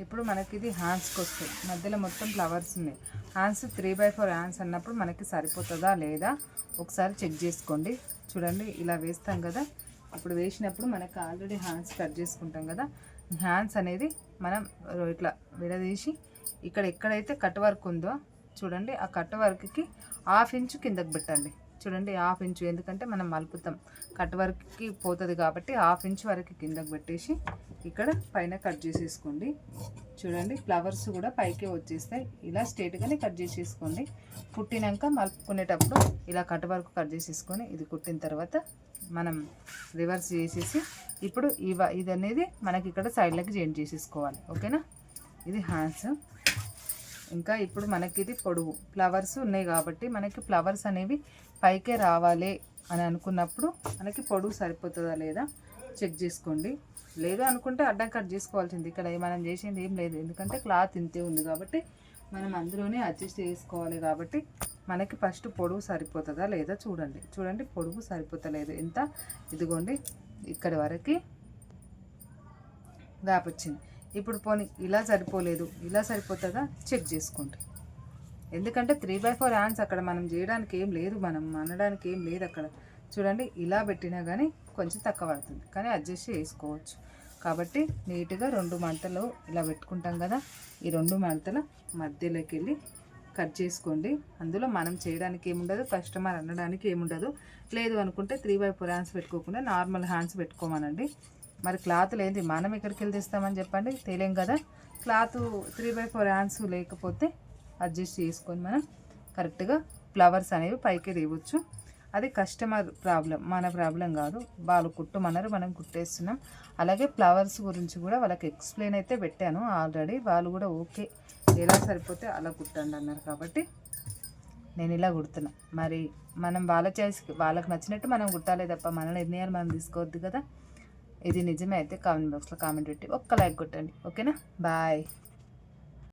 ఇప్పుడు మనకి ఇది హ్యాండ్స్కి వస్తాయి, మధ్యలో మొత్తం ఫ్లవర్స్ ఉన్నాయి. హ్యాండ్స్ 3/4 హ్యాండ్స్ అన్నప్పుడు మనకి సరిపోతుందా లేదా ఒకసారి చెక్ చేసుకోండి. చూడండి ఇలా వేస్తాం కదా, ఇప్పుడు వేసినప్పుడు మనకి ఆల్రెడీ హ్యాండ్స్ కట్ చేసుకుంటాం కదా, హ్యాండ్స్ అనేది మనం ఇట్లా విడదీసి ఇక్కడ ఎక్కడైతే కట్ వర్క్ ఉందో చూడండి, ఆ కట్ వర్క్కి 1/2 ఇంచు కిందకి పెట్టండి. చూడండి 1/2 ఇంచు, ఎందుకంటే మనం మలుపుతాం కట్ వర్క్కి పోతుంది కాబట్టి 1/2 ఇంచు వరకు కిందకి పెట్టేసి ఇక్కడ పైన కట్ చేసేసుకోండి. చూడండి ఫ్లవర్స్ కూడా పైకే వచ్చేస్తాయి. ఇలా స్ట్రేట్గానే కట్ చేసేసుకోండి. కుట్టినాక మలుపుకునేటప్పుడు ఇలా కట్ వర్క్ కట్ చేసేసుకొని ఇది కుట్టిన తర్వాత మనం రివర్స్ చేసేసి ఇప్పుడు ఇది అనేది మనకి ఇక్కడ సైడ్లకి జాయిన్ చేసేసుకోవాలి. ఓకేనా, ఇది హ్యాండ్స్. ఇంకా ఇప్పుడు మనకి ఇది పొడవు ఫ్లవర్స్ ఉన్నాయి కాబట్టి మనకి ఫ్లవర్స్ అనేవి పైకే రావాలి అని అనుకున్నప్పుడు మనకి పొడవు సరిపోతుందా లేదా చెక్ చేసుకోండి. లేదు అనుకుంటే అడ్డం కట్ చేసుకోవాల్సింది. ఇక్కడ మనం చేసింది ఏం లేదు, ఎందుకంటే క్లాత్ ఇంతే ఉంది కాబట్టి మనం అందులోనే అడ్జస్ట్ చేసుకోవాలి. కాబట్టి మనకి ఫస్ట్ పొడవు సరిపోతుందా లేదా చూడండి. చూడండి పొడవు సరిపోతలేదు, ఎంత ఇదిగోండి ఇక్కడ వరకు గ్యాప్ వచ్చింది. ఇప్పుడు పోనీ ఇలా సరిపోలేదు, ఇలా సరిపోతుందా చెక్ చేసుకోండి. ఎందుకంటే 3/4 హ్యాండ్స్ అక్కడ మనం చేయడానికి ఏం లేదు, మనం అనడానికి ఏం లేదు అక్కడ. చూడండి ఇలా పెట్టినా కానీ కొంచెం తక్కువ పడుతుంది, కానీ అడ్జస్ట్ చేసుకోవచ్చు. కాబట్టి నీట్గా 2 మడతలు ఇలా పెట్టుకుంటాం కదా, ఈ 2 మడతల మధ్యలోకి వెళ్ళి కట్ చేసుకోండి. అందులో మనం చేయడానికి ఏముండదు, కస్టమర్ అనడానికి ఏముండదు. లేదు అనుకుంటే 3/4 హ్యాండ్స్ పెట్టుకోకుండా నార్మల్ హ్యాండ్స్ పెట్టుకోమనండి. మరి క్లాత్ లేని మనం ఎక్కడికి వెళ్ళి తెస్తామని చెప్పండి, తేలేం కదా. క్లాత్ 3/4 హ్యాండ్స్ లేకపోతే అడ్జస్ట్ చేసుకొని మనం కరెక్ట్గా ఫ్లవర్స్ అనేవి పైకి తేవచ్చు. అది కస్టమర్ ప్రాబ్లం, మన ప్రాబ్లం కాదు. వాళ్ళు కుట్టమన్నారు, మనం కుట్టేస్తున్నాం. అలాగే ఫ్లవర్స్ గురించి కూడా వాళ్ళకి ఎక్స్ప్లెయిన్ అయితే పెట్టాను ఆల్రెడీ. వాళ్ళు కూడా ఓకే ఎలా సరిపోతే అలా కుట్టండి అన్నారు కాబట్టి నేను ఇలా కుడుతున్నా. మరి మనం వాళ్ళ చాయిస్కి వాళ్ళకి నచ్చినట్టు మనం కుట్టాలి తప్ప మన నిర్ణయాలు మనం తీసుకోవద్దు కదా. ఇది నిజమే అయితే కామెంట్ బాక్స్లో కామెంట్ పెట్టి ఒక్క లైక్ కొట్టండి. ఓకేనా, బాయ్.